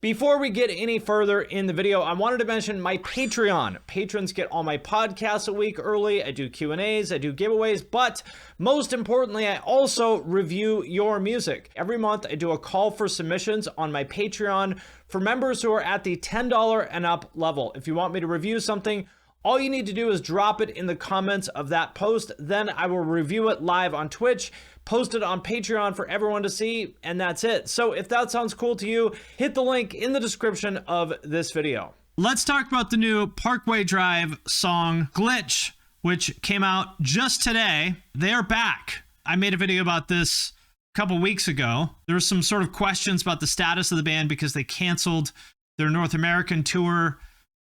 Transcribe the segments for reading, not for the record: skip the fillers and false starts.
Before we get any further in the video, I wanted to mention my Patreon. Patrons get all my podcasts a week early. I do Q&As, I do giveaways, but most importantly, I also review your music. Every month, I do a call for submissions on my Patreon for members who are at the $10 and up level. If you want me to review something, all you need to do is drop it in the comments of that post. Then I will review it live on Twitch, post it on Patreon for everyone to see, and that's it. So if that sounds cool to you, hit the link in the description of this video. Let's talk about the new Parkway Drive song, Glitch, which came out just today. They are back. I made a video about this a couple weeks ago. There were some sort of questions about the status of the band because they canceled their North American tour.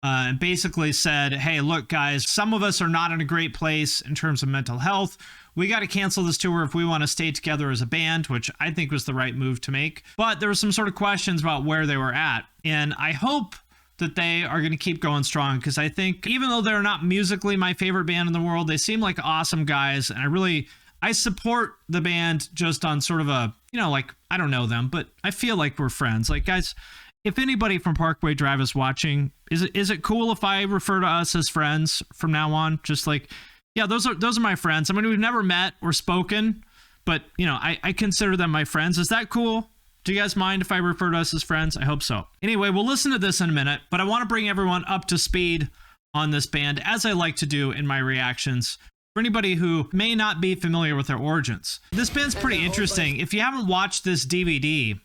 And basically said, hey, look, guys, some of us are not in a great place in terms of mental health. We got to cancel this tour if we want to stay together as a band, which I think was the right move to make. But there were some sort of questions about where they were at. And I hope that they are going to keep going strong, because I think even though they're not musically my favorite band in the world, they seem like awesome guys. And I support the band just on sort of a, like, I don't know them, but I feel like we're friends. Like, guys, if anybody from Parkway Drive is watching, is it cool if I refer to us as friends from now on? Just like, yeah, those are my friends. I mean, we've never met or spoken, but I consider them my friends. Is that cool? Do you guys mind if I refer to us as friends? I hope so. Anyway, we'll listen to this in a minute, but I want to bring everyone up to speed on this band, as I like to do in my reactions, for anybody who may not be familiar with their origins. This band's pretty interesting. If you haven't watched this DVD,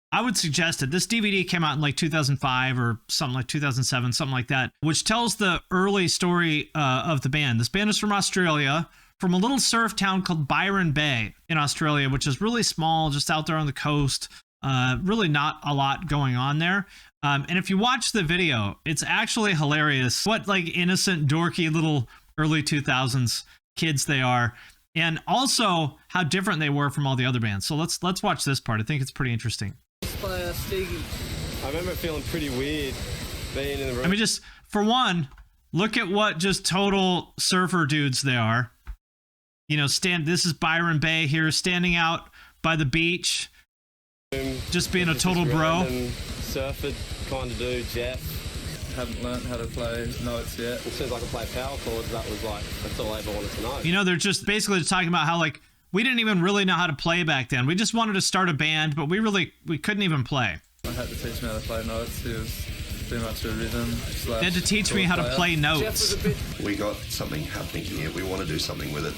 I would suggest it. This DVD came out in like 2005 or something, like 2007, something like that, which tells the early story of the band. This band is from Australia, from a little surf town called Byron Bay in Australia, which is really small, just out there on the coast. Really not a lot going on there. And if you watch the video, it's actually hilarious what like innocent, dorky little early 2000s kids they are. And also how different they were from all the other bands. So let's watch this part. I think it's pretty interesting. I remember feeling pretty weird being in the room. I mean, just for one, look at what just total surfer dudes they are. This is Byron Bay here, standing out by the beach, just being a total bro. Surfer kind of dude, Jeff. Haven't learned how to play notes yet. As soon as I could play power chords, that's all I ever wanted to know. They're just basically talking about how, like, we didn't even really know how to play back then. We just wanted to start a band, but we couldn't even play. I had to teach me how to play notes. It was pretty much a rhythm. They had to teach me how to play notes. We got something happening here. We want to do something with it.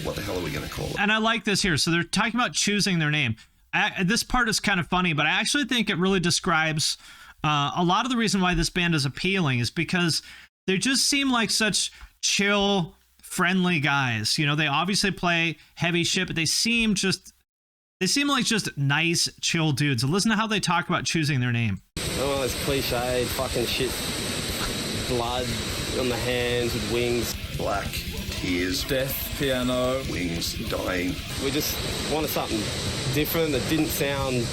What the hell are we going to call it? And I like this here. So they're talking about choosing their name. This part is kind of funny, but I actually think it really describes a lot of the reason why this band is appealing is because they just seem like such chill, friendly guys. They obviously play heavy shit, but they seem like just nice, chill dudes. And listen to how they talk about choosing their name. Oh, it's cliched, fucking shit. Blood on the hands with wings. Black, tears, death, piano, wings, dying. We just wanted something different that didn't sound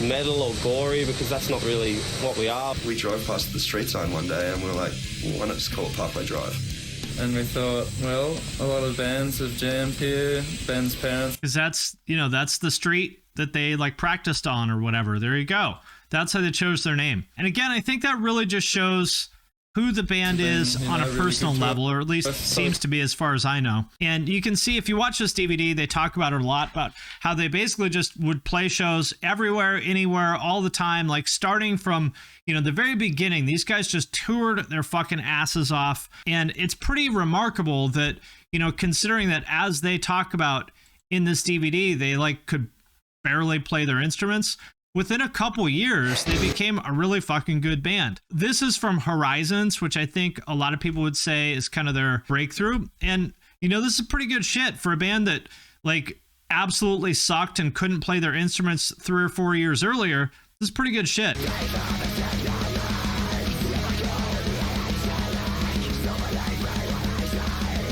metal or gory, because that's not really what we are. We drove past the street sign one day and we were like, why not just call it Parkway Drive? And we thought, well, a lot of bands have jammed here. Ben's parents. Because that's the street that they like practiced on or whatever. There you go. That's how they chose their name. And again, I think that really just shows who the band is on a personal level, or at least seems to be as far as I know. And you can see if you watch this DVD, they talk about it a lot, about how they basically just would play shows everywhere, anywhere, all the time, like starting from, the very beginning. These guys just toured their fucking asses off. And it's pretty remarkable that, considering that as they talk about in this DVD, they like could barely play their instruments. Within a couple years, they became a really fucking good band. This is from Horizons, which I think a lot of people would say is kind of their breakthrough. And, this is pretty good shit for a band that, like, absolutely sucked and couldn't play their instruments 3 or 4 years earlier. This is pretty good shit.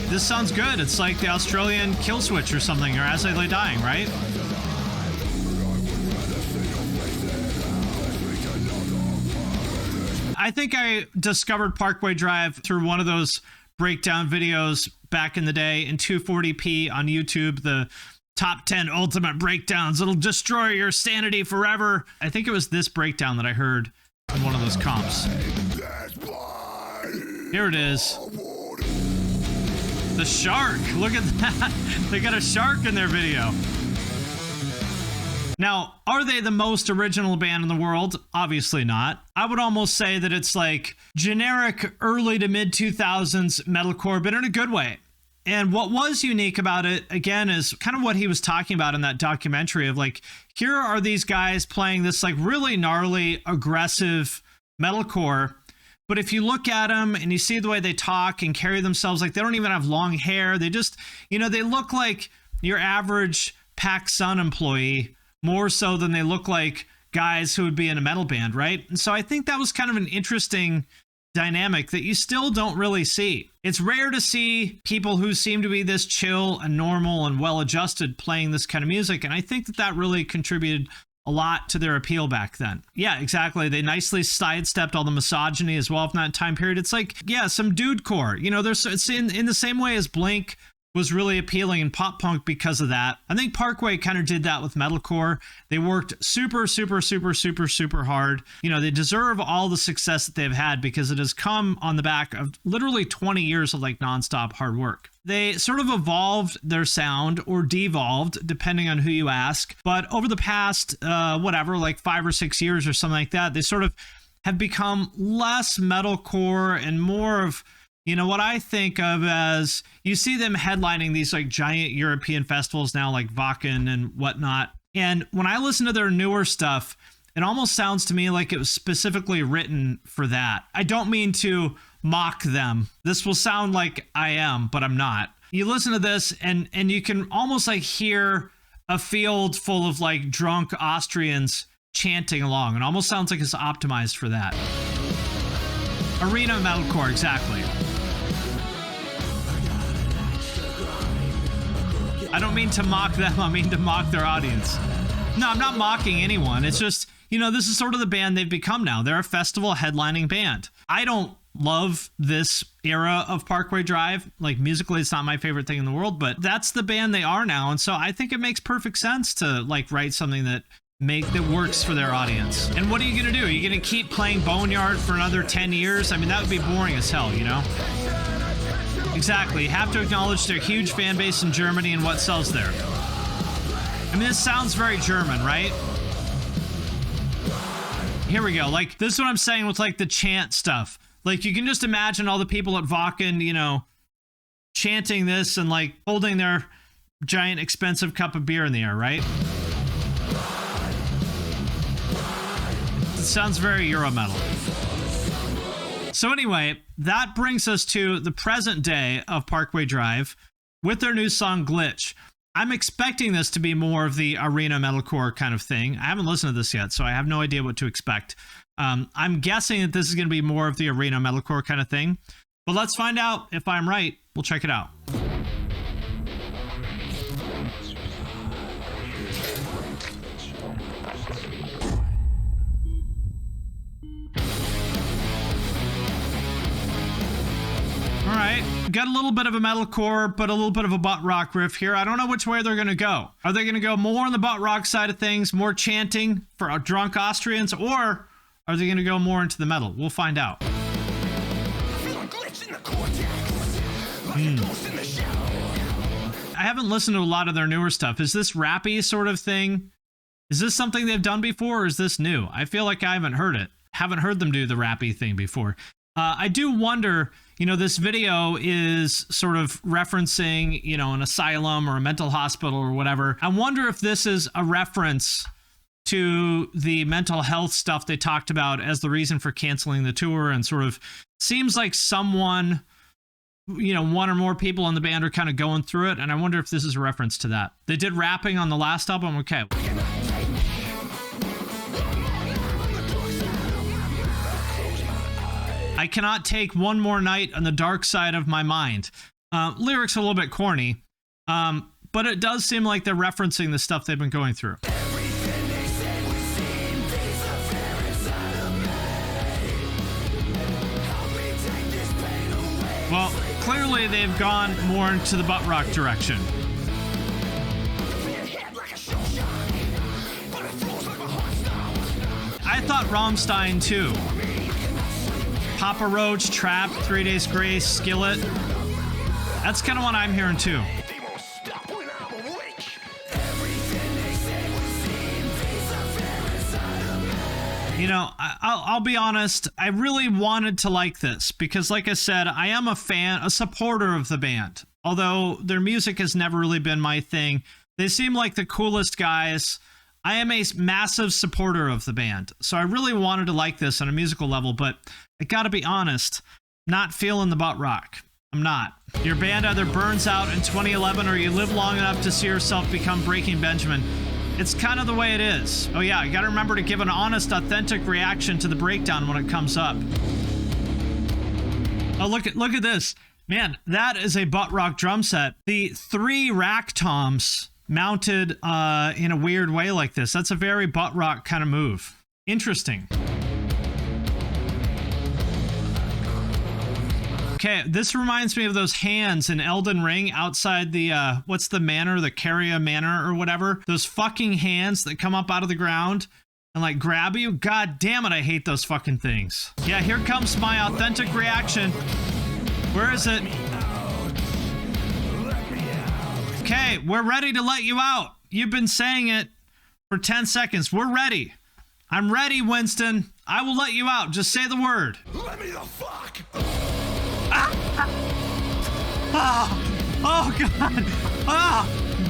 This sounds good. It's like the Australian Kill Switch or something, or As I Lay Dying, right? I think I discovered Parkway Drive through one of those breakdown videos back in the day in 240p on YouTube. The top 10 ultimate breakdowns. It'll destroy your sanity forever. I think it was this breakdown that I heard in one of those comps. Here it is. The shark. Look at that. They got a shark in their video. Now, are they the most original band in the world? Obviously not. I would almost say that it's like generic early to mid 2000s metalcore, but in a good way. And what was unique about it, again, is kind of what he was talking about in that documentary of like, here are these guys playing this like really gnarly, aggressive metalcore. But if you look at them and you see the way they talk and carry themselves, like they don't even have long hair. They just, you know, they look like your average PacSun employee more so than they look like guys who would be in a metal band, right? And so I think that was kind of an interesting dynamic that you still don't really see. It's rare to see people who seem to be this chill and normal and well-adjusted playing this kind of music, and I think that that really contributed a lot to their appeal back then. Yeah, exactly. They nicely sidestepped all the misogyny as well from that time period. It's like, yeah, some dude core. You know, it's in the same way as Blink was really appealing in pop punk because of that. I think Parkway kind of did that with metalcore. They worked super hard. You know, they deserve all the success that they've had because it has come on the back of literally 20 years of like nonstop hard work. They sort of evolved their sound or devolved, depending on who you ask. But over the past, like 5 or 6 years or something like that, they sort of have become less metalcore and more of, you know, what I think of as, you see them headlining these like giant European festivals now, like Wacken and whatnot. And when I listen to their newer stuff, it almost sounds to me like it was specifically written for that. I don't mean to mock them. This will sound like I am, but I'm not. You listen to this and you can almost like hear a field full of like drunk Austrians chanting along. It almost sounds like it's optimized for that. Arena metalcore, exactly. I don't mean to mock them, I mean to mock their audience. No, I'm not mocking anyone. It's just, you know, this is sort of the band they've become now. They're a festival headlining band. I don't love this era of Parkway Drive. Like musically, it's not my favorite thing in the world, but that's the band they are now. And so I think it makes perfect sense to like write something that works for their audience. And what are you gonna do? Are you gonna keep playing Boneyard for another 10 years? I mean, that would be boring as hell, you know? Exactly. You have to acknowledge their huge fan base in Germany and what sells there. I mean, this sounds very German, right? Here we go. Like, this is what I'm saying with like the chant stuff. Like, you can just imagine all the people at Wacken, you know, chanting this and like holding their giant expensive cup of beer in the air, right? It sounds very Euro metal. So anyway, that brings us to the present day of Parkway Drive with their new song Glitch. I'm expecting this to be more of the arena metalcore kind of thing. I haven't listened to this yet, so I have no idea what to expect. I'm guessing that this is going to be more of the arena metalcore kind of thing. But let's find out if I'm right. We'll check it out. All right, got a little bit of a metalcore, but a little bit of a butt rock riff here. I don't know which way they're going to go. Are they going to go more on the butt rock side of things, more chanting for drunk Austrians, or are they going to go more into the metal? We'll find out. I haven't listened to a lot of their newer stuff. Is this rappy sort of thing? Is this something they've done before, or is this new? I feel like I haven't heard it. Haven't heard them do the rappy thing before. I do wonder, you know, this video is sort of referencing, you know, an asylum or a mental hospital or whatever. I wonder if this is a reference to the mental health stuff they talked about as the reason for canceling the tour, and sort of seems like someone, you know, one or more people in the band are kind of going through it, and I wonder if this is a reference to that. They did rapping on the last album. Okay. I cannot take one more night on the dark side of my mind. Lyrics are a little bit corny, but it does seem like they're referencing the stuff they've been going through. Well, clearly they've gone more into the butt rock direction. about Rammstein too? Papa Roach, Trap, 3 Days Grace, Skillet. That's kind of what I'm hearing too. You know, I'll be honest, I really wanted to like this because, like I said, I am a fan, a supporter of the band. Although their music has never really been my thing. They seem like the coolest guys. I am a massive supporter of the band. So I really wanted to like this on a musical level, but I gotta be honest, not feeling the butt rock. I'm not. Your band either burns out in 2011 or you live long enough to see yourself become Breaking Benjamin. It's kind of the way it is. Oh yeah, you gotta remember to give an honest, authentic reaction to the breakdown when it comes up. Oh, look at this. Man, that is a butt rock drum set. The 3 rack toms mounted in a weird way like this. That's a very butt rock kind of move. Interesting. Okay, this reminds me of those hands in Elden Ring outside the, what's the manor? The Caria Manor or whatever. Those fucking hands that come up out of the ground and like grab you. God damn it, I hate those fucking things. Yeah, here comes my authentic reaction. Where is it? Okay, we're ready to let you out. You've been saying it for 10 seconds. We're ready. I'm ready, Winston. I will let you out. Just say the word. Let me the fuck! Oh God!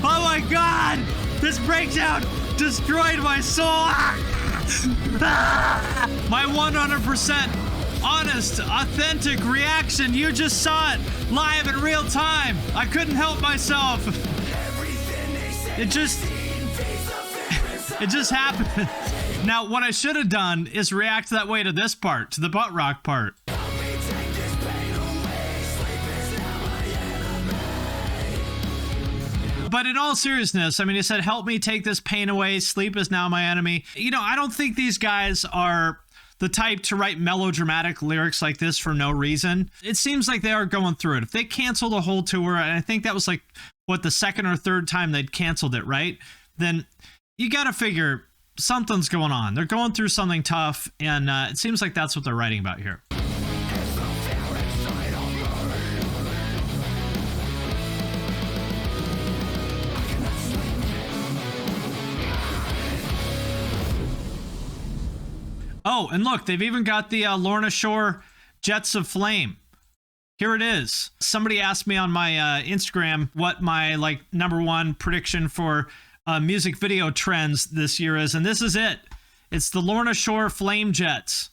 Oh my God! This breakdown destroyed my soul. My 100% honest, authentic reaction. You just saw it live in real time. I couldn't help myself. It just happened. Now, what I should have done is react that way to this part, to the butt rock part. But in all seriousness, I mean, he said, help me take this pain away. Sleep is now my enemy. You know, I don't think these guys are the type to write melodramatic lyrics like this for no reason. It seems like they are going through it. If they canceled a whole tour, and I think that was like, what, the second or third time they'd canceled it, right? Then you got to figure something's going on. They're going through something tough, and it seems like that's what they're writing about here. Oh, and look, they've even got the Lorna Shore Jets of Flame. Here it is. Somebody asked me on my Instagram what my #1 prediction for music video trends this year is, and this is it. It's the Lorna Shore Flame Jets.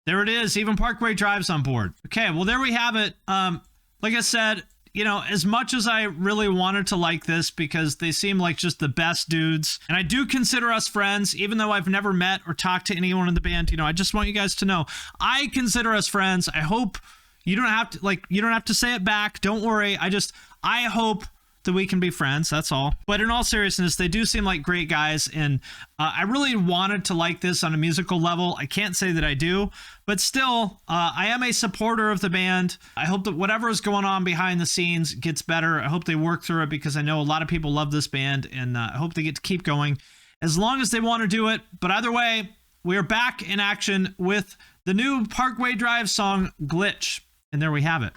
There it is. Even Parkway Drive's on board. Okay, well, there we have it. Like I said, you know, as much as I really wanted to like this because they seem like just the best dudes, and I do consider us friends, even though I've never met or talked to anyone in the band, you know, I just want you guys to know, I consider us friends. I hope you don't have to, you don't have to say it back. Don't worry. I hope that we can be friends. That's all. But in all seriousness, they do seem like great guys, and I really wanted to like this on a musical level. I can't say that I do, but still, I am a supporter of the band. I hope that whatever is going on behind the scenes gets better. I hope they work through it because I know a lot of people love this band, and I hope they get to keep going as long as they want to do it. But either way, we are back in action with the new Parkway Drive song, Glitch. And there we have it.